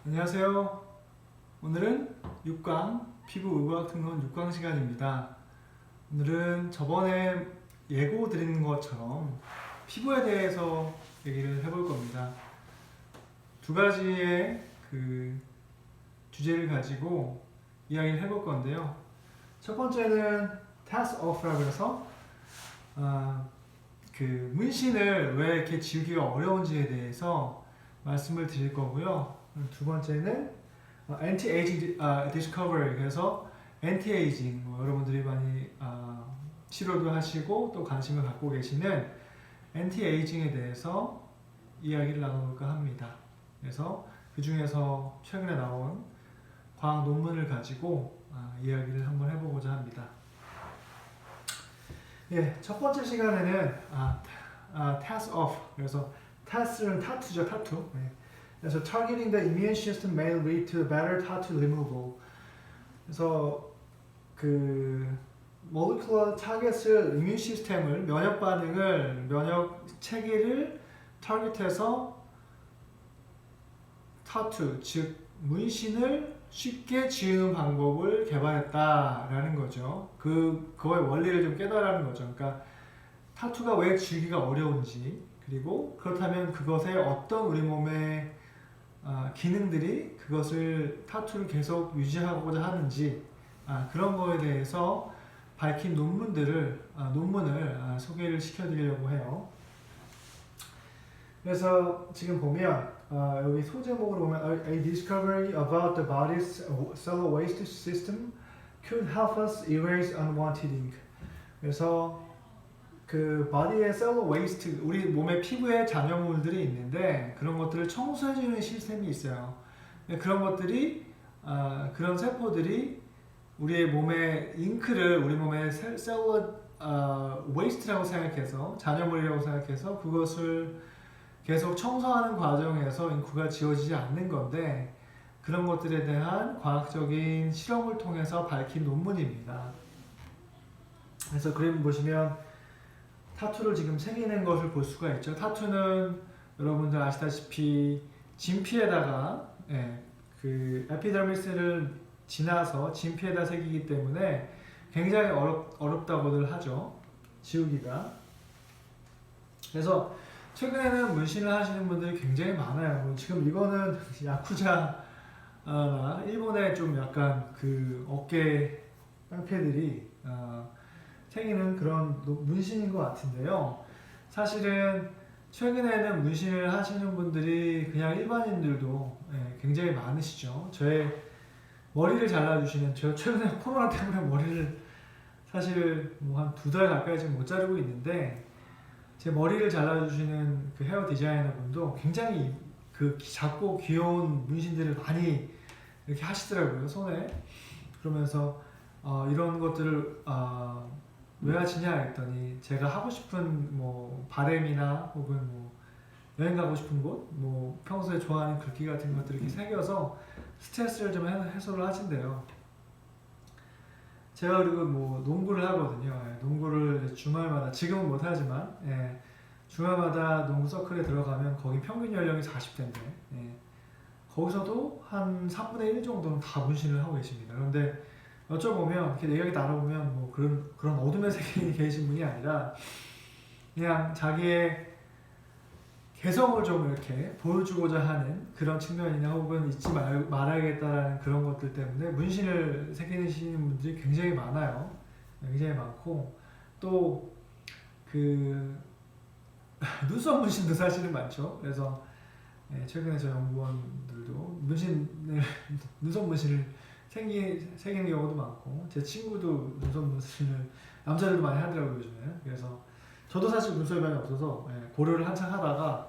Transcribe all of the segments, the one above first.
안녕하세요. 오늘은 6강 피부의과학 등론 6강 시간입니다. 오늘은 저번에 예고 드리는 것처럼 피부에 대해서 얘기를 해볼 겁니다. 두 가지의 주제를 가지고 이야기를 해볼 건데요. 첫 번째는 task off라고 해서 문신을 왜 이렇게 지우기가 어려운지에 대해서 말씀을 드릴 거고요. 두 번째는 anti-aging discovery, 그래서 anti-aging, 여러분들이 많이 치료도 하시고 또 관심을 갖고 계시는 anti-aging에 대해서 이야기를 나눠볼까 합니다. 그래서 그 중에서 최근에 나온 과학 논문을 가지고 이야기를 한번 해보고자 합니다. 예, 첫 번째 시간에는 task off, 그래서 task는 타투죠, 타투. 네. 그래서 targeting the immune system may lead to better tattoo removal. 그래서 molecular target을 이뮨 시스템을 면역 반응을 면역 체계를 타겟해서 타투 즉 문신을 쉽게 지우는 방법을 개발했다라는 거죠. 그거의 원리를 좀 깨달아는 거죠. 그러니까 타투가 왜 지우기가 어려운지, 그리고 그렇다면 그것에 어떤 우리 몸의 기능들이 그것을 타투를 계속 유지하고자 하는지 그런 거에 대해서 밝힌 논문을 소개를 시켜드리려고 해요. 그래서 지금 보면 여기 소제목으로 보면 A discovery about the body's cellular waste system could help us erase unwanted ink. 그래서 body의 cellular waste, 우리 몸의 피부에 잔여물들이 있는데 그런 것들을 청소해주는 시스템이 있어요. 그런 것들이 그런 세포들이 우리의 몸의 잉크를 우리 몸의 cellular waste라고 생각해서, 잔여물이라고 생각해서 그것을 계속 청소하는 과정에서 잉크가 지워지지 않는 건데, 그런 것들에 대한 과학적인 실험을 통해서 밝힌 논문입니다. 그래서 그림 보시면 타투를 지금 새기는 것을 볼 수가 있죠. 타투는 여러분들 아시다시피 진피에다가 에피더미스를 지나서 진피에다 새기기 때문에 굉장히 어렵다고들 하죠, 지우기가. 그래서 최근에는 문신을 하시는 분들이 굉장히 많아요. 지금 이거는 야쿠자나 일본의 좀 약간 어깨 깡패들이 새기는 그런 문신인 것 같은데요. 사실은 최근에는 문신을 하시는 분들이 그냥 일반인들도 굉장히 많으시죠. 저의 머리를 잘라주시는, 제가 최근에 코로나 때문에 머리를 사실 한 2달 가까이 지금 못 자르고 있는데, 제 머리를 잘라주시는 헤어 디자이너 분도 굉장히 작고 귀여운 문신들을 많이 이렇게 하시더라고요, 손에. 그러면서 이런 것들을 왜 하시냐 했더니, 제가 하고 싶은 바램이나 혹은 여행 가고 싶은 곳, 평소에 좋아하는 글귀 같은 것들을 이렇게 새겨서 스트레스를 좀 해소를 하신대요. 제가 그리고 농구를 하거든요. 농구를 주말마다, 지금은 못하지만 주말마다 농구 서클에 들어가면 거기 평균 연령이 40대인데 거기서도 한 3분의 1 정도는 다 문신을 하고 계십니다. 그런데 여쭤보면, 이렇게 이야기 나눠보면 그런 어둠의 세계에 계신 분이 아니라 그냥 자기의 개성을 좀 이렇게 보여주고자 하는 그런 측면이나 혹은 잊지 말아야겠다라는 그런 것들 때문에 문신을 새기시는 분들이 굉장히 많아요. 굉장히 많고, 또 눈썹 문신도 사실은 많죠. 그래서 최근에 저 연구원들도 눈썹 문신을 새기는 경우도 많고, 제 친구도 눈썹 문신을 남자들도 많이 하더라고요, 요즘에. 그래서 저도 사실 눈썹이 많이 없어서 고려를 한창 하다가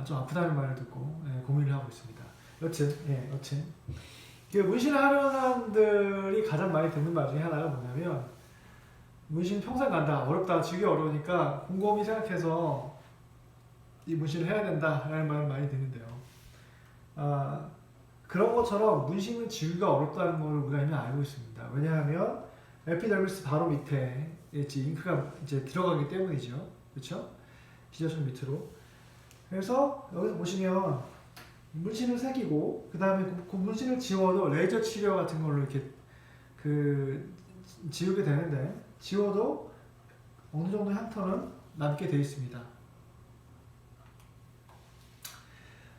좀 아프다는 말을 듣고 고민을 하고 있습니다. 여튼 문신을 하려는 사람들이 가장 많이 듣는 말 중에 하나가 뭐냐면, 문신 평생 간다, 어렵다, 지우기 어려우니까 곰곰이 생각해서 이 문신을 해야 된다라는 말을 많이 듣는데요. 그런 것처럼 문신은 지우기가 어렵다는 걸 우리가 이미 알고 있습니다. 왜냐하면 에피더미스 바로 밑에 잉크가 이제 들어가기 때문이죠. 그렇죠? 비저선 밑으로. 그래서 여기서 보시면 문신을 새기고 그 다음에 그 문신을 지워도 레이저 치료 같은 걸로 이렇게 그 지우게 되는데 지워도 어느 정도 향터는 남게 되어 있습니다.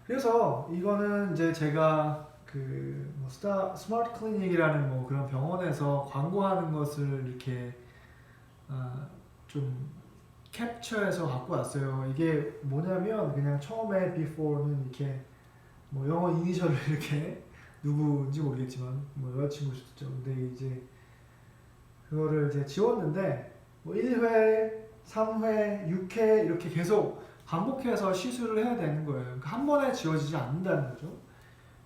그래서 이거는 이제 제가 그뭐 스마트 클리닉이라는 뭐 그런 병원에서 광고하는 것을 이렇게 좀 캡처해서 갖고 왔어요. 이게 뭐냐면 그냥 처음에 before는 이렇게 뭐 영어 이니셜을 이렇게 누구인지 모르겠지만 뭐 여자친구일 수도 있죠. 근데 이제 그거를 이제 지웠는데 뭐 1회, 3회, 6회 이렇게 계속 반복해서 시술을 해야 되는 거예요. 그러니까 한 번에 지워지지 않는다는 거죠.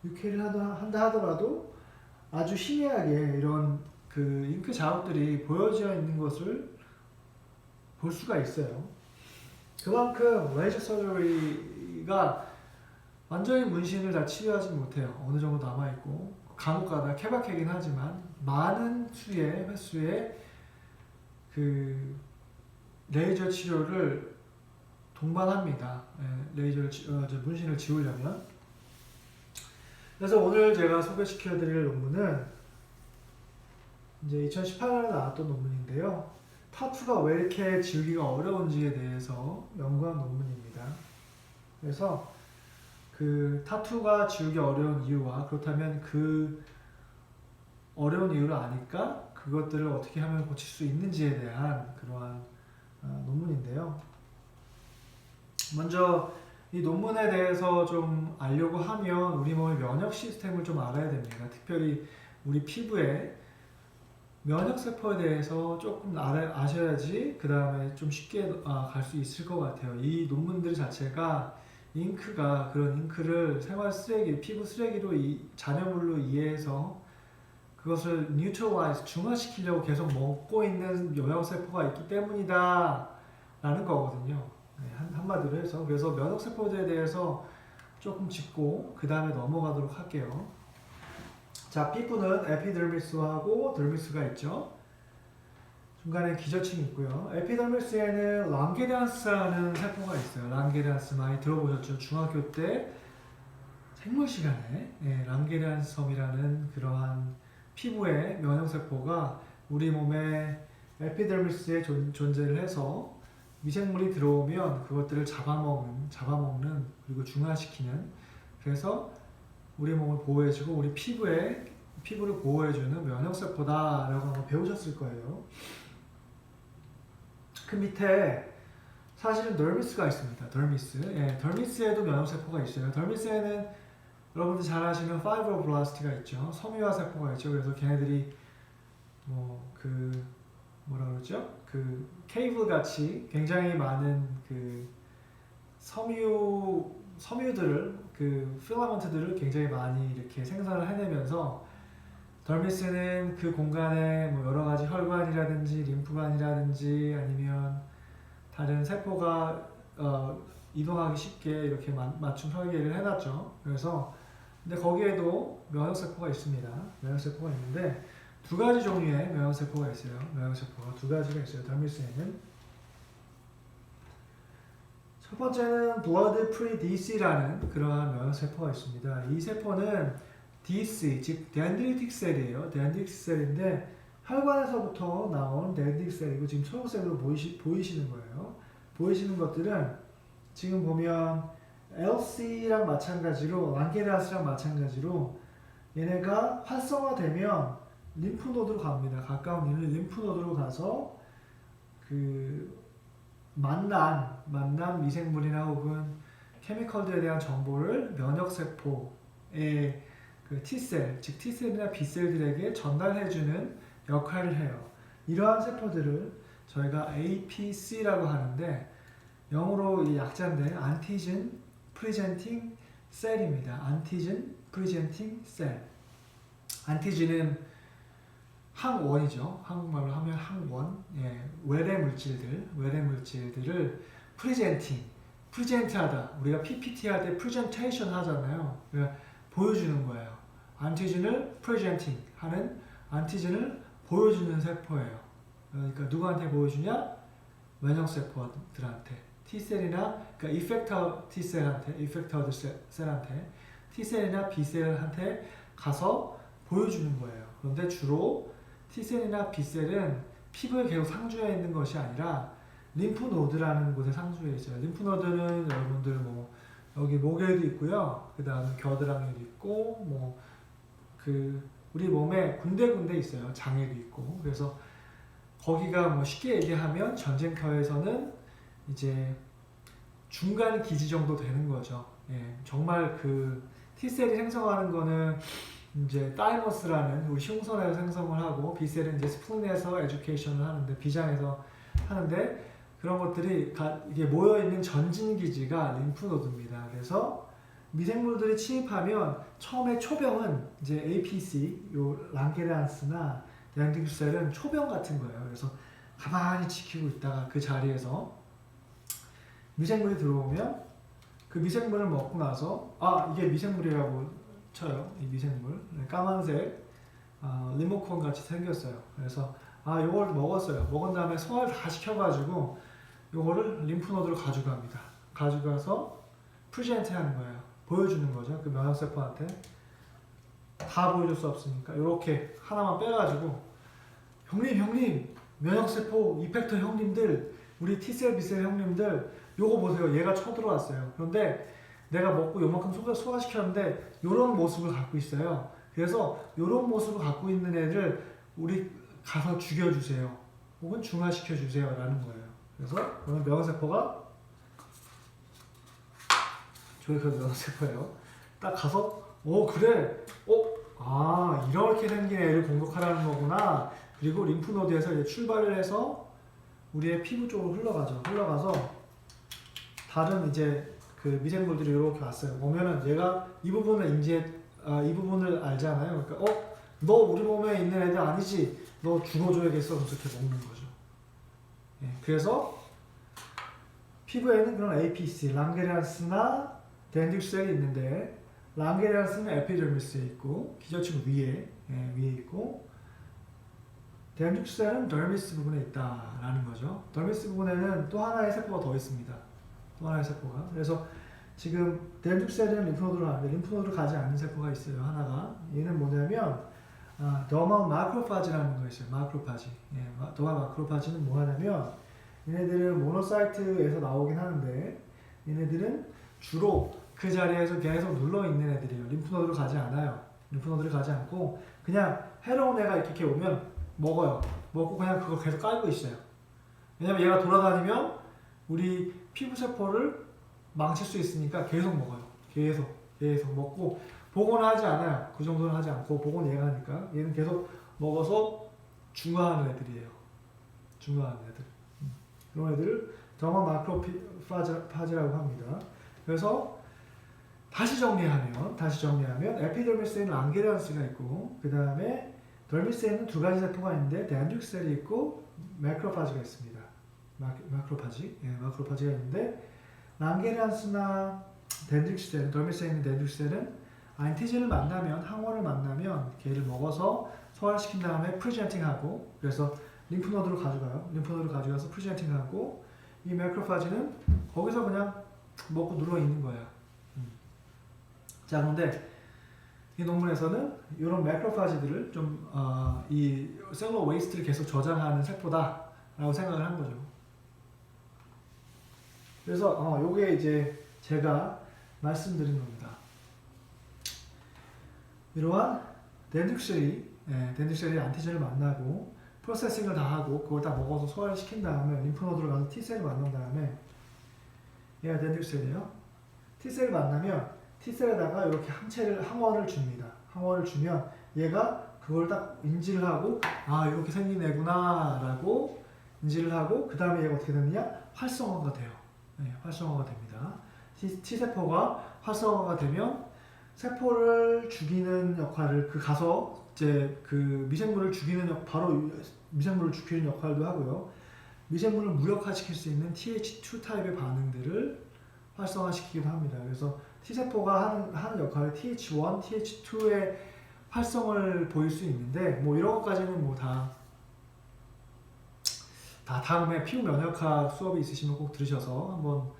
6회를 한다 하더라도 아주 희미하게 이런 그 잉크 자국들이 보여져 있는 것을 볼 수가 있어요. 그만큼 레이저 서저리가 완전히 문신을 다 치료하지 못해요. 어느 정도 남아있고 간혹가다 케바케긴 하지만 많은 수의 횟수의 그 레이저 치료를 동반합니다. 문신을 지우려면. 그래서 오늘 제가 소개시켜드릴 논문은 이제 2018년에 나왔던 논문인데요. 타투가 왜 이렇게 지우기가 어려운지에 대해서 연구한 논문입니다. 그래서 그 타투가 지우기 어려운 이유와 그렇다면 그 어려운 이유를 아니까 그것들을 어떻게 하면 고칠 수 있는지에 대한 그러한 논문인데요. 먼저 이 논문에 대해서 좀 알려고 하면 우리 몸의 면역 시스템을 좀 알아야 됩니다. 특별히 우리 피부의 면역세포에 대해서 조금 아셔야지 그 다음에 좀 쉽게 갈 수 있을 것 같아요. 이 논문들 자체가 잉크가 그런 잉크를 생활 쓰레기, 피부 쓰레기로 잔여물로 이해해서 그것을 neutralize, 중화시키려고 계속 먹고 있는 면역세포가 있기 때문이다 라는 거거든요. 네, 한마디로 해서. 그래서 면역세포에 대해서 조금 짚고 그 다음에 넘어가도록 할게요. 자, 피부는 에피더미스하고 더미스가 있죠. 중간에 기저층이 있고요. 에피더미스에는 랑게리안스라는 세포가 있어요. 랑게리안스 많이 들어보셨죠? 중학교 때 생물 시간에 랑게리안스 섬이라는 그러한 피부의 면역세포가 우리 몸의 에피더미스에 존재를 해서 미생물이 들어오면 그것들을 잡아먹는 그리고 중화시키는, 그래서 우리 몸을 보호해주고 우리 피부를 보호해주는 면역세포다라고 아마 배우셨을 거예요. 그 밑에 사실은 더미스가 있습니다. 더미스에도 면역세포가 있어요. 더미스에는 여러분들 잘 아시는 파이브로블라스트가 있죠. 섬유화 세포가 있죠. 그래서 걔네들이 뭐라 그러죠? 그 케이블 같이 굉장히 많은 그 섬유들을 그 필라멘트들을 굉장히 많이 이렇게 생산을 해내면서 더미스는 그 공간에 뭐 여러 가지 혈관이라든지 림프관이라든지 아니면 다른 세포가 이동하기 쉽게 이렇게 맞춤 설계를 해놨죠. 그래서 근데 거기에도 면역세포가 있습니다. 면역세포가 있는데 두 가지 종류의 면역세포가 있어요. 면역세포가 두 가지가 있어요. 더미스에는. 첫 번째는 blood pre-DC라는 그러한 면역세포가 있습니다. 이 세포는 DC, 즉 dendritic 셀이에요. dendritic 셀인데 혈관에서부터 나온 dendritic 셀이고 지금 초록색으로 보이시는 거예요. 보이시는 것들은 지금 보면 LC랑 마찬가지로 랑게리안스랑 마찬가지로 얘네가 활성화되면 림프노드로 갑니다. 가까운 림프노드로 가서 그 만난 미생물이나 혹은 케미컬들에 대한 정보를 면역세포의 그 T셀, 즉 T셀이나 B셀들에게 전달해주는 역할을 해요. 이러한 세포들을 저희가 APC라고 하는데 영어로 이 약자인데 안티젠 프리젠팅 셀입니다. 안티젠 프리젠팅 셀. 안티젠은 항원이죠. 한국말로 하면 항원. 외래 물질들을 프리젠트하다. 우리가 PPT 할 때 프레젠테이션 하잖아요. 그러니까 보여주는 거예요. 안티젠을 프레젠팅 하는, 안티젠을 보여주는 세포예요. 그러니까 누구한테 보여주냐? 면역세포들한테. T셀이나 그러니까 이펙터 T셀한테, 이펙터 셀한테 T셀이나 B셀한테 가서 보여주는 거예요. 그런데 주로 T셀이나 B셀은 피부에 계속 상주해 있는 것이 아니라 림프노드라는 곳에 상주해 있어요. 림프노드는 여러분들 뭐 여기 목에도 있고요. 그 다음에 겨드랑이도 있고 뭐 그 우리 몸에 군데군데 있어요. 장에도 있고. 그래서 거기가 뭐 쉽게 얘기하면 전쟁터에서는 이제 중간 기지 정도 되는 거죠. 예, 정말 그 T셀이 생성하는 거는 이제 타이머스라는 우리 흉선에서 생성을 하고 B셀은 이제 스플린에서 에듀케이션을 하는데 비장에서 하는데 그런 것들이 이게 모여 있는 전진 기지가 림프노드입니다. 그래서 미생물들이 침입하면 처음에 초병은 이제 APC, 요 랑게란스나 얀딩셀은 초병 같은 거예요. 그래서 가만히 지키고 있다가 그 자리에서 미생물이 들어오면 그 미생물을 먹고 나서 이게 미생물이라고 쳐요. 이 미생물 까만색 리모컨 같이 생겼어요. 그래서 요걸 먹었어요. 먹은 다음에 소화를 다 시켜가지고 요거를 림프노드로 가져갑니다. 가져가서 프레젠트 하는 거예요. 보여주는 거죠. 그 면역세포한테 다 보여줄 수 없으니까 이렇게 하나만 빼가지고 형님 면역세포 이펙터 형님들 우리 T셀 B셀 형님들 요거 보세요. 얘가 쳐들어왔어요. 그런데 내가 먹고 요만큼 소화시켰는데 요런 모습을 갖고 있어요. 그래서 요런 모습을 갖고 있는 애들 우리 가서 죽여주세요. 혹은 중화시켜주세요 라는 거예요. 그래서 오늘 면역세포가 저기가 면역세포예요. 딱 가서 그래 이렇게 생긴 애를 공격하라는 거구나. 그리고 림프노드에서 이제 출발을 해서 우리의 피부 쪽으로 흘러가서 다른 이제 그 미생물들이 이렇게 왔어요. 오면은 얘가 이 부분을 이 부분을 알잖아요. 그러니까 너 우리 몸에 있는 애들 아니지? 너 죽어줘야겠어. 그래서 이렇게 먹는 거죠. 예, 그래서 피부에는 그런 APC, 랑게란스나 덴딕셀이 있는데 랑게란스는 에피더미스에 있고 기저층 위에 있고 덴딕셀은 더미스 부분에 있다라는 거죠. 더미스 부분에는 또 하나의 세포가 더 있습니다. 또 하나의 세포가. 그래서 지금 덴딕셀은 림프노드로 가는데 림프노드로 가지 않는 세포가 있어요. 하나가. 얘는 뭐냐면 더마 마크로파지라는 거 있어요. 마크로파지. 더마 마크로파지는 뭐 하냐면 얘네들은 모노사이트에서 나오긴 하는데 얘네들은 주로 그 자리에서 계속 눌러 있는 애들이에요. 림프노드로 가지 않아요. 림프노드를 가지 않고 그냥 해로운 애가 이렇게 오면 먹어요. 먹고 그냥 그거 계속 깔고 있어요. 왜냐면 얘가 돌아다니면 우리 피부세포를 망칠 수 있으니까 계속 먹어요. 계속 먹고 복원을 하지 않아요. 그 정도는 하지 않고 복원 얘가 하니까 얘는 계속 먹어서 중화하는 애들이에요. 중화하는 애들. 그런 애들을 더마 마크로파지라고 합니다. 그래서 다시 정리하면 에피더미스에는 랑게란스가 있고 그 다음에 더미스에는 두 가지 세포가 있는데 덴딕셀이 있고 마크로파지가 있습니다. 마크로파지가 있는데 랑게란스나 덴딕셀, 더미스에 있는 덴딕셀은 안티젠을 만나면 항원을 만나면 걔를 먹어서 소화시킨 다음에 프레젠팅하고 그래서 림프노드로 가져가요. 림프노드로 가져가서 프레젠팅하고 이 마크로파지는 거기서 그냥 먹고 눌러 있는 거예요. 자, 그런데 이 논문에서는 이런 마크로파지들을 좀 이 셀러 웨이스트를 계속 저장하는 세포다라고 생각을 한 거죠. 그래서 요게 이제 제가 말씀드린 겁니다. 이러한 덴딕셀이 안티젠을 만나고 프로세싱을 다 하고 그걸 다 먹어서 소화를 시킨 다음에 림프노드로 가서 T셀을 만난 다음에 얘가 덴딕셀이에요. T셀을 만나면 T셀에다가 이렇게 항원을 줍니다. 항원을 주면 얘가 그걸 딱 인지를 하고 이렇게 생긴 애구나 라고 인지를 하고 그 다음에 얘가 어떻게 되느냐? 활성화가 돼요. 활성화가 됩니다. T세포가 활성화가 되면 세포를 죽이는 역할을 가서 이제 그 미생물을 죽이는 바로 미생물을 죽이는 역할도 하고요. 미생물을 무력화시킬 수 있는 TH2 타입의 반응들을 활성화시키기도 합니다. 그래서 T세포가 하는 역할이 TH1, TH2의 활성을 보일 수 있는데 뭐 이런 것까지는 뭐 다 다음에 피부 면역학 수업이 있으시면 꼭 들으셔서 한번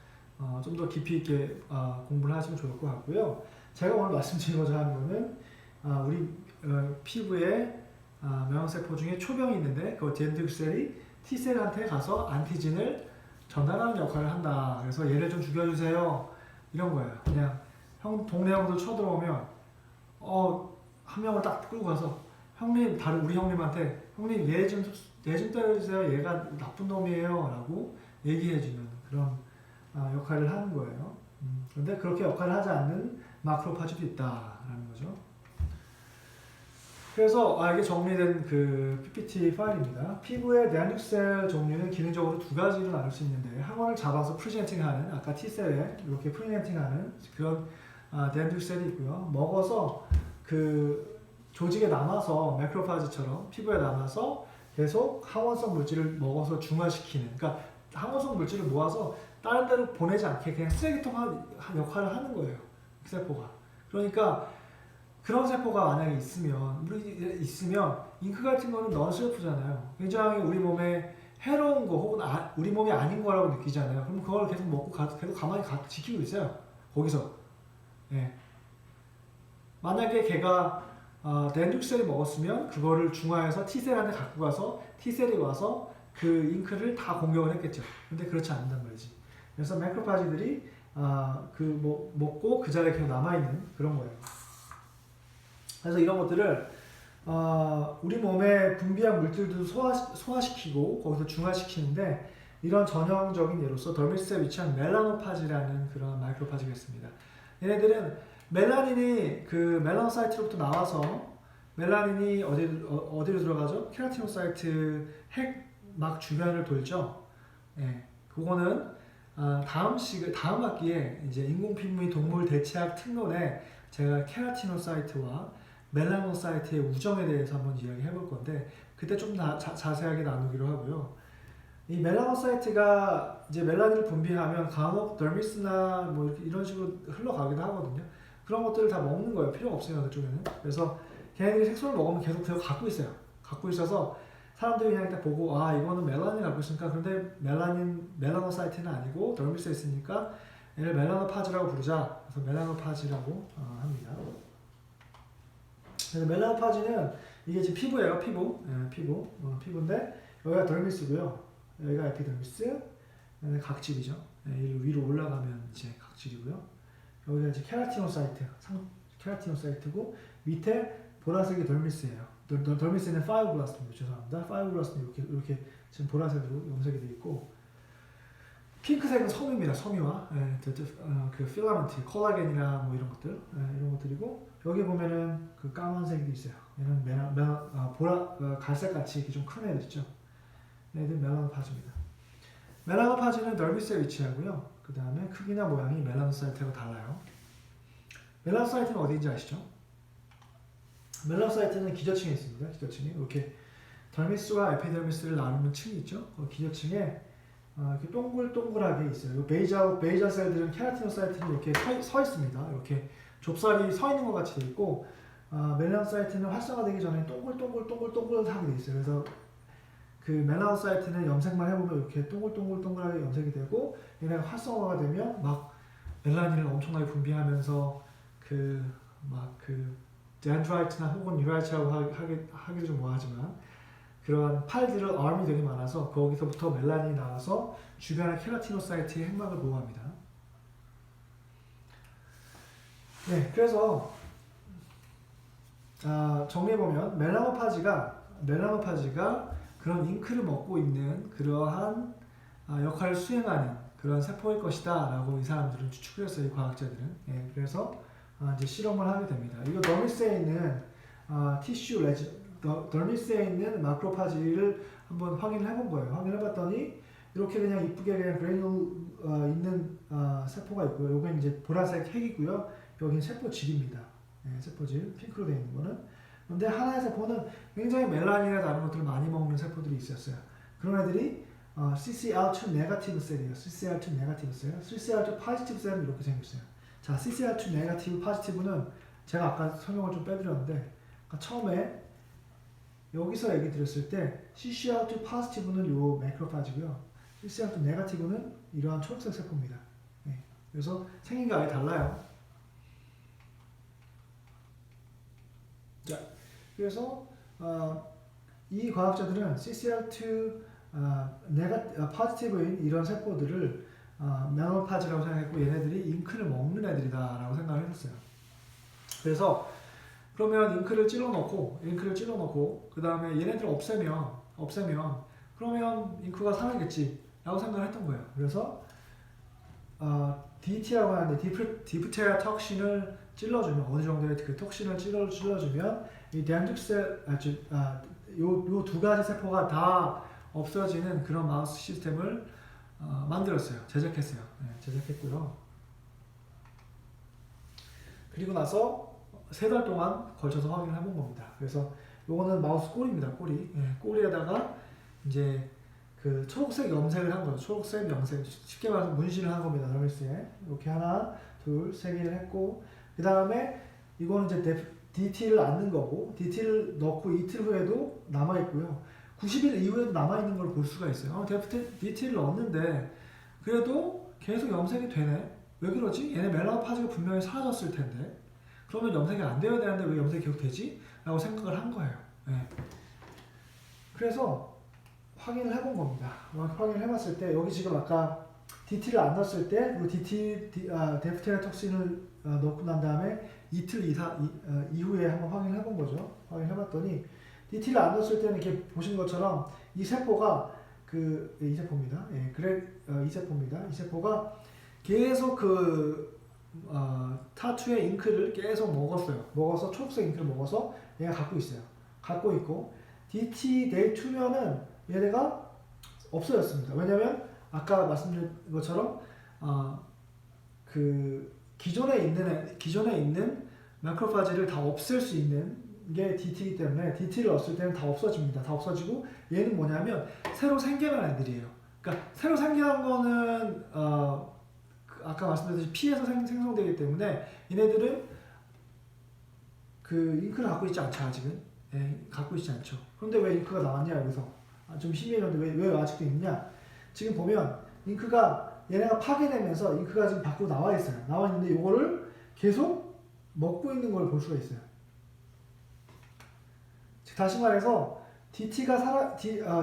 좀 더 깊이 있게 공부를 하시면 좋을 것 같고요. 제가 오늘 말씀드리고자 하는 거는 우리 피부에 면역세포 중에 초병이 있는데 그 dendritic셀이 T셀한테 가서 안티진을 전달하는 역할을 한다. 그래서 얘를 좀 죽여주세요. 이런 거예요. 그냥 동네 형들 쳐들어오면 한 명을 딱 끌고 가서 형님, 다른 우리 형님한테 형님 얘 좀 때려주세요. 얘가 나쁜 놈이에요. 라고 얘기해주는 그런 역할을 하는 거예요. 그런데 그렇게 역할을 하지 않는 마크로파지도 있다라는 거죠. 그래서 이게 정리된 그 PPT 파일입니다. 피부의 dendritic 종류는 기능적으로 두 가지로 나눌 수 있는데 항원을 잡아서 프리젠팅하는 아까 T셀에 이렇게 프리젠팅하는 그런 dendritic 셀이 있고요. 먹어서 그 조직에 남아서 매크로파지처럼 피부에 남아서 계속 항원성 물질을 먹어서 중화시키는, 그러니까 항원성 물질을 모아서 다른 데로 보내지 않게 그냥 쓰레기통 역할을 하는 거예요. 그 세포가. 그러니까 그런 세포가 만약에 있으면 잉크 같은 거는 넌셀프잖아요. 굉장히 우리 몸에 해로운 거 혹은 우리 몸이 아닌 거라고 느끼잖아요. 그럼 그걸 계속 먹고 계속 가만히 지키고 있어요. 거기서. 예. 만약에 걔가 dendritic셀이 먹었으면 그거를 중화해서 T셀한테 갖고 가서 T셀이 와서 그 잉크를 다 공격을 했겠죠. 근데 그렇지 않는단 말이지. 그래서 매크로파지들이 먹고 그 자리에 계속 남아있는 그런 거예요. 그래서 이런 것들을 우리 몸에 분비한 물질도 소화시키고 거기서 중화시키는데, 이런 전형적인 예로서 덜미스에 위치한 멜라노파지라는 그런 마이크로파지가 있습니다. 얘네들은 멜라닌이 그 멜라노사이트로부터 나와서 멜라닌이 어디로 들어가죠? 케라티노사이트 핵막 주변을 돌죠. 예, 그거는 다음 학기에 이제 인공피부 및 동물 대체학 특론에 제가 케라티노사이트와 멜라노사이트의 우정에 대해서 한번 이야기해 볼 건데 그때 좀 자세하게 나누기로 하고요. 이 멜라노사이트가 이제 멜라닌을 분비하면 간혹 더미스나 뭐 이런 식으로 흘러가기도 하거든요. 그런 것들을 다 먹는 거예요. 필요가 없으면 그쪽에는. 그래서 걔네들이 색소를 먹으면 계속 갖고 있어요. 갖고 있어서 사람들이 그냥 딱 보고 이거는 멜라닌 갖고 있으니까, 그런데 멜라노사이트는 아니고 더미스에 있으니까 얘를 멜라노파지라고 부르자. 그래서 멜라노파지라고 합니다. 그래서 멜라노파지는 이게 지금 피부예요. 피부인데 여기가 더미스고요. 여기가 에피더미스, 각질이죠. 위로 올라가면 이제 각질이고요. 여기가 이제 케라티노사이트고 밑에 보라색이 더미스예요. 더미스는 파이브블라스트입니다. 죄송합니다. 파이브블라스트는 이렇게 지금 보라색으로 염색이 되어 있고, 핑크색은 섬유입니다. 섬유와 그 필라멘트, 콜라겐이나 뭐 이런 것들, 이런 것들이고, 여기 보면은 그 까만색이 있어요. 얘는 갈색같이 이렇게 좀 큰 애들 있죠. 얘들 멜라노파지입니다. 멜라노파지는 더미스에 위치하고요. 그 다음에 크기나 모양이 멜라노사이트하고 달라요. 멜라노사이트는 어디인지 아시죠? 멜라노사이트는 기저층에 있습니다. 기저층에 이렇게 더미스와 에피더미스를 나누는 층이 있죠. 그 기저층에 이렇게 동글동글하게 있어요. 베이자 셀들은 케라티노사이트는 이렇게 서 있습니다. 이렇게 좁쌀이 서 있는 것 같이 돼 있고, 멜라노사이트는 활성화되기 전에 동글동글하게 돼 있어요. 그래서 그 멜라노사이트는 염색만 해보면 이렇게 동글동글하게 염색이 되고, 얘네가 활성화가 되면 막 멜라닌을 엄청나게 분비하면서 덴드라이트나 혹은 뉴라이트라고 하기도 좀 뭐하지만 그러한 팔들을 arm이 되게 많아서 거기서부터 멜라닌이 나와서 주변의 케라티노사이트의 핵막을 보호합니다. 네, 그래서 정리해보면 멜라노파지가 그런 잉크를 먹고 있는 그러한 역할을 수행하는 그런 세포일 것이다 라고 이 사람들은 추측을 했어요. 이 과학자들은. 예, 그래서 이제 실험을 하게 됩니다. 이거 더미스에 있는 더미스에 있는 마크로파지를 한번 확인을 해본 거예요. 확인을 해봤더니 이렇게 그냥 이쁘게 그냥 그래놀 있는 세포가 있고요. 여기는 이제 보라색 핵이고요. 여기는 세포질입니다. 예, 세포질 핑크로 되어 있는 거는. 그런데 하나의 세포는 굉장히 멜라닌이나 다른 것들을 많이 먹는 세포들이 있었어요. 그런 애들이 CCR2 네거티브 셀이에요. CCR2 네거티브 셀. CCR2 포지티브 셀은 이렇게 생겼어요. 자, CCR2 네거티브 포지티브는 제가 아까 설명을 좀 빼드렸는데, 처음에 여기서 얘기 드렸을 때 CCR2 포지티브는 요 매크로파지고요. CCR2 네거티브는 이러한 초록색 세포입니다. 네. 그래서 생긴 게 아예 달라요. 자, 그래서 이 과학자들은 CCR2 포지티브인 이런 세포들을 메노파즈라고 생각했고 얘네들이 잉크를 먹는 애들이다라고 생각을 했었어요. 그래서 그러면 잉크를 찔러놓고 그 다음에 얘네들을 없애면 그러면 잉크가 살아있겠지라고 생각을 했던 거예요. 그래서 DT라고 하는데 디프테리아 톡신을 찔러주면 어느 정도의 그 톡신을 찔러주면 이 덴드릭셀 요 두 가지 세포가 다 없어지는 그런 마우스 시스템을 만들었어요. 제작했어요. 네, 제작했고요. 그리고 나서 3달 동안 걸쳐서 확인을 해본 겁니다. 그래서 요거는 마우스 꼬리입니다. 꼬리. 네, 꼬리에다가 이제 그 초록색 염색을 한 거죠. 초록색 염색. 쉽게 말해서 문신을 한 겁니다. 너미스에. 이렇게 하나, 둘, 3개를 했고 그 다음에 이거는 이제 DT를 안 넣은 거고 DT를 넣고 이틀 후에도 남아있고요. 90일 이후에도 남아있는 걸 볼 수가 있어요. DT를 넣었는데 그래도 계속 염색이 되네. 왜 그러지? 얘네 멜라노파즈가 분명히 사라졌을 텐데 그러면 염색이 안 되어야 되는데 왜 염색이 계속 되지? 라고 생각을 한 거예요. 네. 그래서 확인을 해본 겁니다. 확인을 해봤을 때 여기 지금 아까 DT를 안 넣었을 때 그리고 데프테리아 톡신을 넣고 난 다음에 이틀 이후에 한번 확인을 해본 거죠. 확인해봤더니 DT를 안 넣었을 때는 이렇게 보신 것처럼 이 세포가 이 세포입니다. 예, 이 세포입니다. 이 세포가 계속 타투의 잉크를 계속 먹어서 초록색 잉크를 먹어서 얘가 갖고 있어요. 갖고 있고 DT day 2면은 얘네가 없어졌습니다. 왜냐면 아까 말씀드린 것처럼 기존에 있는 마크로파지를 다 없앨 수 있는 게 DT이기 때문에 DT를 넣었을 때는 다 없어집니다. 다 없어지고 얘는 뭐냐면 새로 생겨난 애들이에요. 그러니까 새로 생겨난 거는 아까 말씀드렸듯이 피에서 생성되기 때문에 얘네들은 그 잉크를 갖고 있지 않죠. 아직은. 예, 갖고 있지 않죠. 그런데 왜 잉크가 나왔냐 여기서 좀 희미해졌는데 왜 아직도 있냐. 지금 보면 잉크가 얘네가 파괴되면서 잉크가 지금 밖으로 나와 있어요. 나와 있는데 이거를 계속 먹고 있는 걸 볼 수가 있어요. 즉 다시 말해서 DT가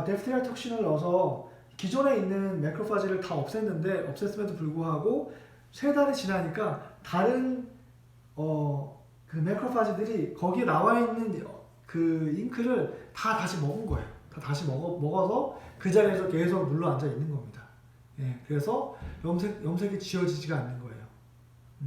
데프테리아 톡신을 넣어서 기존에 있는 매크로파지를 다 없앴음에도 불구하고 3달이 지나니까 다른 그 매크로파지들이 거기에 나와 있는 그 잉크를 다 다시 먹은 거예요. 다 다시 먹어서 그 자리에서 계속 눌러 앉아 있는 겁니다. 예, 그래서 염색이 지워지지가 않는 거예요.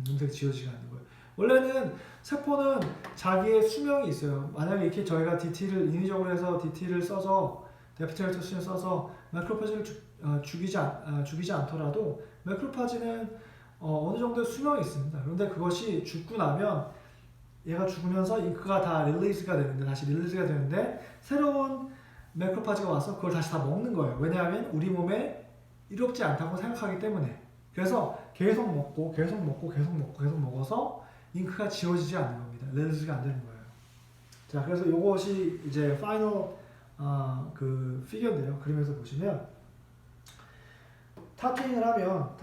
염색이 지워지지가 않는 거예요. 원래는 세포는 자기의 수명이 있어요. 만약에 이렇게 저희가 인위적으로 해서 DT를 써서 데프테리아 톡신을 써서 매크로파지를 죽이지 않더라도 매크로파지는 어느 정도의 수명이 있습니다. 그런데 그것이 죽고 나면 얘가 죽으면서 잉크가 다 릴리즈가 되는데 새로운 매크로파지가 와서 그걸 다시 다 먹는 거예요. 왜냐하면 우리 몸에 이롭지 않다고 생각하기 때문에. 그래서 계속 먹어서 잉크가 지워지지 않는 겁니다. 릴리즈가 안 되는 거예요. 자, 그래서 이것이 이제 파이널 그 피규어인데요. 그림에서 보시면 타투잉을 하면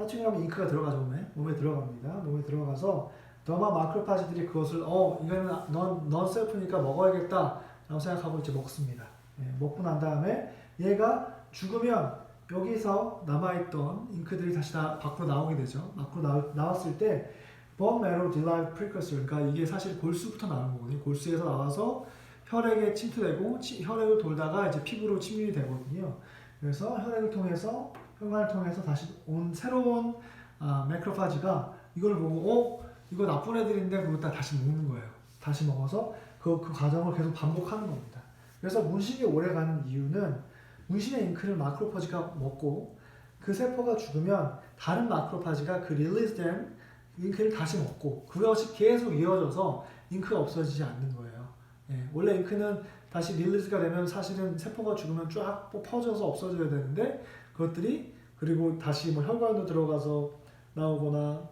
잉크가 들어가죠. 몸에 들어갑니다. 몸에 들어가서 더마 마크로파지들이 그것을 이거는 넌 셀프니까 먹어야겠다 라고 생각하고 이제 먹습니다. 예, 먹고 난 다음에 얘가 죽으면 여기서 남아있던 잉크들이 다시 다 밖으로 나오게 되죠. 밖으로 나왔을 때 bone marrow derived precursor, 그러니까 이게 사실 골수부터 나오는 거거든요. 골수에서 나와서 혈액에 침투되고 혈액을 돌다가 이제 피부로 침입이 되거든요. 그래서 혈관을 통해서 다시 온 새로운 매크로파지가 이걸 보고 이거 나쁜 애들인데 그거 다시 먹는 거예요. 다시 먹어서 그 과정을 계속 반복하는 겁니다. 그래서 문신이 오래 가는 이유는 문신의 잉크를 마크로파지가 먹고 그 세포가 죽으면 다른 마크로파지가 그 릴리즈된 잉크를 다시 먹고 그것이 계속 이어져서 잉크가 없어지지 않는 거예요. 예, 원래 잉크는 다시 릴리즈가 되면 사실은 세포가 죽으면 쫙 퍼져서 없어져야 되는데 그것들이 그리고 다시 뭐 혈관으로 들어가서 나오거나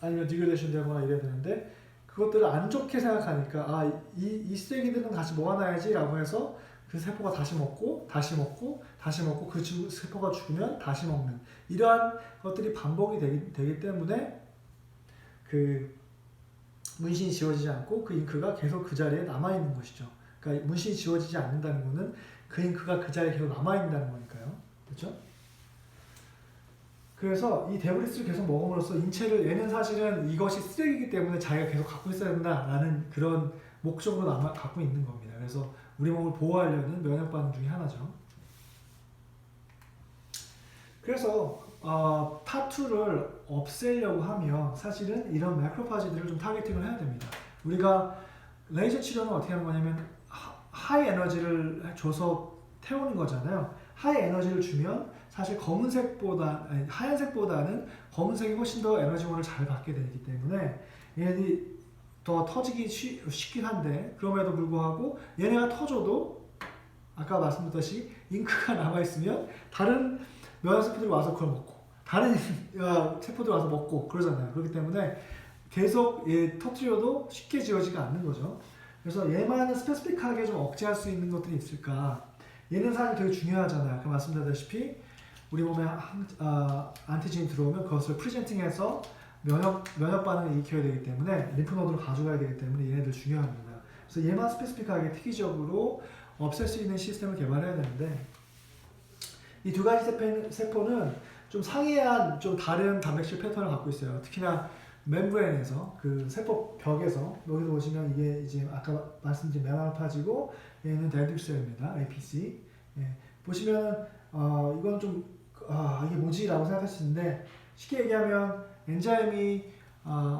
아니면 디그레이션 되거나 이래야 되는데 그것들을 안 좋게 생각하니까 이 쓰레기들은 다시 모아놔야지 라고 해서 그 세포가 다시 먹고 다시 먹고 다시 먹고 그 세포가 죽으면 다시 먹는 이러한 것들이 반복이 되기 때문에 그 문신이 지워지지 않고 그 잉크가 계속 그 자리에 남아있는 것이죠. 그러니까 문신이 지워지지 않는다는 것은 그 잉크가 그 자리에 계속 남아있다는 거니까요. 그렇죠? 그래서 이 데브리스를 계속 먹음으로써 인체를 얘는 사실은 이것이 쓰레기이기 때문에 자기가 계속 갖고 있어야 된다라는 그런 목적으로 갖고 있는 겁니다. 그래서 우리 몸을 보호하려는 면역 반응 중에 하나죠. 그래서 파투를 없애려고 하면 사실은 이런 매크로파지들을 좀 타겟팅을 해야 됩니다. 우리가 레이저 치료는 어떻게 하는 거냐면 하이 에너지를 줘서 태우는 거잖아요. 하이 에너지를 주면 사실 하얀색보다는 검은색이 훨씬 더 에너지원을 잘 받게 되기 때문에 얘네들이 더 터지기 쉽긴 한데 그럼에도 불구하고 얘네가 터져도 아까 말씀드렸다시피 잉크가 남아있으면 다른 면역세포들이 와서 그걸 먹고 다른 세포들이 와서 먹고 그러잖아요. 그렇기 때문에 계속 터뜨려도 쉽게 지워지가 않는 거죠. 그래서 얘만은 스페시픽하게 좀 억제할 수 있는 것들이 있을까? 얘는 사실 되게 중요하잖아요. 아까 말씀드렸다시피 우리 몸에 안티젠이 들어오면 그것을 프리젠팅해서 면역 반응을 일으켜야 되기 때문에 림프노드로 가져가야 되기 때문에 얘네들 중요합니다. 그래서 얘만 스페시픽하게 특이적으로 없앨 수 있는 시스템을 개발해야 되는데 이 두 가지 세포는 좀 상이한 좀 다른 단백질 패턴을 갖고 있어요. 특히나 멤브레인에서 그 세포 벽에서 여기서 보시면 이게 이제 아까 말씀드린 메마노파지고 얘는 데드셀입니다. APC. 예. 보시면 이건 좀 이게 뭐지라고 생각할 수 있는데 쉽게 얘기하면 엔자임이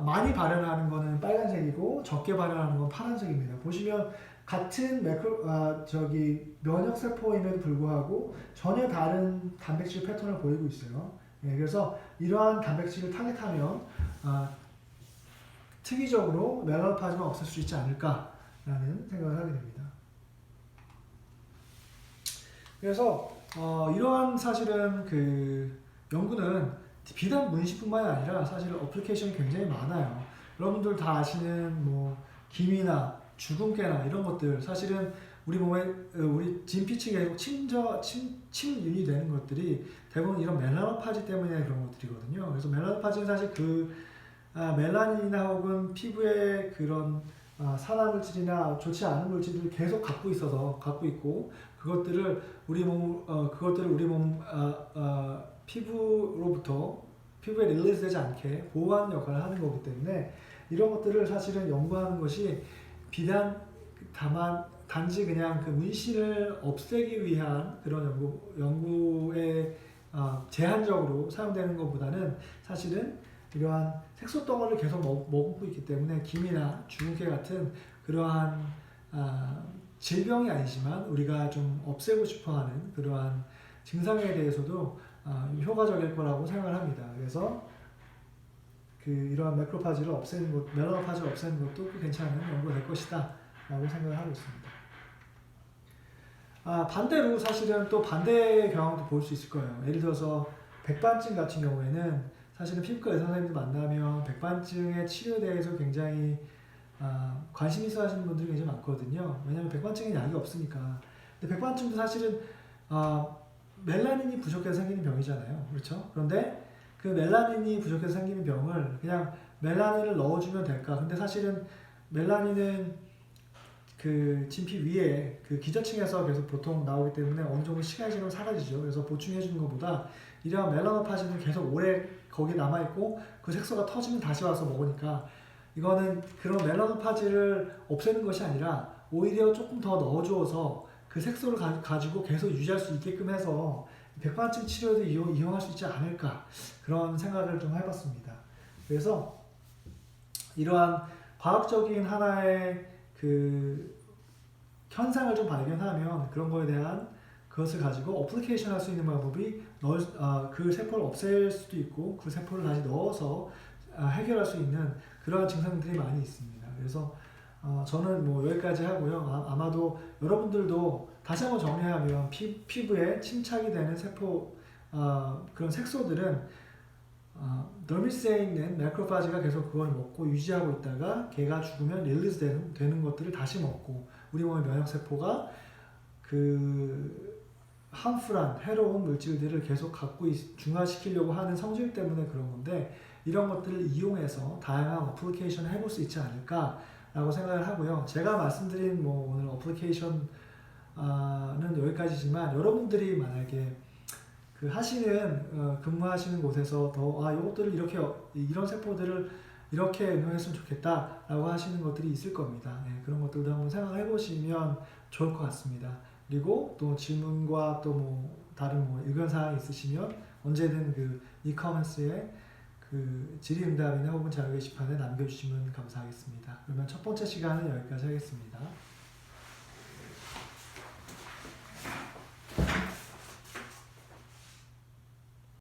많이 발현하는 거는 빨간색이고 적게 발현하는 건 파란색입니다. 보시면 같은 면역 세포임에도 불구하고 전혀 다른 단백질 패턴을 보이고 있어요. 예, 그래서 이러한 단백질을 타겟하면 특이적으로 멜라노파지만 없앨 수 있지 않을까라는 생각을 하게 됩니다. 그래서 이러한 사실은 그 연구는 비단 문신뿐만이 아니라 사실 어플리케이션이 굉장히 많아요. 여러분들 다 아시는 뭐 기미나 주근깨나 이런 것들 사실은 우리 몸에 우리 진피층이 계속 침윤이 되는 것들이 대부분 이런 멜라노파지 때문에 그런 것들이거든요. 그래서 멜라노파지는 사실 그 멜라닌이나 혹은 피부의 그런 산화물질이나 좋지 않은 물질들을 계속 갖고 있고 그것들을 우리 몸 피부에 릴리즈되지 않게 보호하는 역할을 하는 거기 때문에 이런 것들을 사실은 연구하는 것이 단지 그냥 그 문신을 없애기 위한 그런 연구에 제한적으로 사용되는 것보다는 사실은 이러한 색소 덩어리를 계속 머금고 있기 때문에 기미나 주근깨 같은 그러한 질병이 아니지만 우리가 좀 없애고 싶어하는 그러한 증상에 대해서도 효과적일 거라고 생각을 합니다. 그래서 이러한 매크로파지를 없애는 것, 멜라노파지를 없애는 것도 괜찮은 연구가 될 것이다 라고 생각을 하고 있습니다. 반대로 사실은 또 반대의 경향도 볼 수 있을 거예요. 예를 들어서 백반증 같은 경우에는 사실은 피부과 의사 선생님들 만나면 백반증의 치료에 대해서 굉장히 관심 있어 하시는 분들이 굉장히 많거든요. 왜냐하면 백반증에 약이 없으니까. 근데 백반증도 사실은 멜라닌이 부족해서 생기는 병이잖아요. 그렇죠? 그런데 그 멜라닌이 부족해서 생기는 병을 그냥 멜라닌을 넣어주면 될까? 근데 사실은 멜라닌은 그 진피 위에 그 기저층에서 계속 보통 나오기 때문에 어느 정도 시간이 지나면 사라지죠. 그래서 보충해주는 것보다 이러한 멜라노파지는 계속 오래 거기 남아있고 그 색소가 터지면 다시 와서 먹으니까 이거는 그런 멜라노파지를 없애는 것이 아니라 오히려 조금 더 넣어주어서 그 색소를 가지고 계속 유지할 수 있게끔 해서 백반증 치료에도 이용할 수 있지 않을까 그런 생각을 좀 해봤습니다. 그래서 이러한 과학적인 하나의 그 현상을 좀 발견하면 그런 거에 대한 그것을 가지고 어플리케이션 할 수 있는 방법이 그 세포를 없앨 수도 있고 그 세포를 다시 넣어서 해결할 수 있는 그러한 증상들이 많이 있습니다. 그래서 저는 뭐 여기까지 하고요. 아마도 여러분들도 다시 한번 정리하면 피부에 침착이 되는 세포 그런 색소들은 더미스에 있는 매크로파지가 계속 그걸 먹고 유지하고 있다가 걔가 죽으면 릴리즈 되는 것들을 다시 먹고 우리 몸의 면역세포가 그 함풀한 해로운 물질들을 계속 중화시키려고 하는 성질 때문에 그런 건데 이런 것들을 이용해서 다양한 어플리케이션을 해볼 수 있지 않을까라고 생각을 하고요. 제가 말씀드린 뭐 오늘 어플리케이션은 여기까지지만 여러분들이 만약에 그 근무하시는 곳에서 더 이것들을 이렇게 이런 세포들을 이렇게 응용했으면 좋겠다라고 하시는 것들이 있을 겁니다. 네, 그런 것들도 한번 생각해 보시면 좋을 것 같습니다. 그리고 또 질문과 또 뭐 다른 뭐 의견 사항이 있으시면 언제든 그 이커머스에 그 질의응답이나 혹은 자료 게시판에 남겨주시면 감사하겠습니다. 그러면 첫 번째 시간은 여기까지 하겠습니다.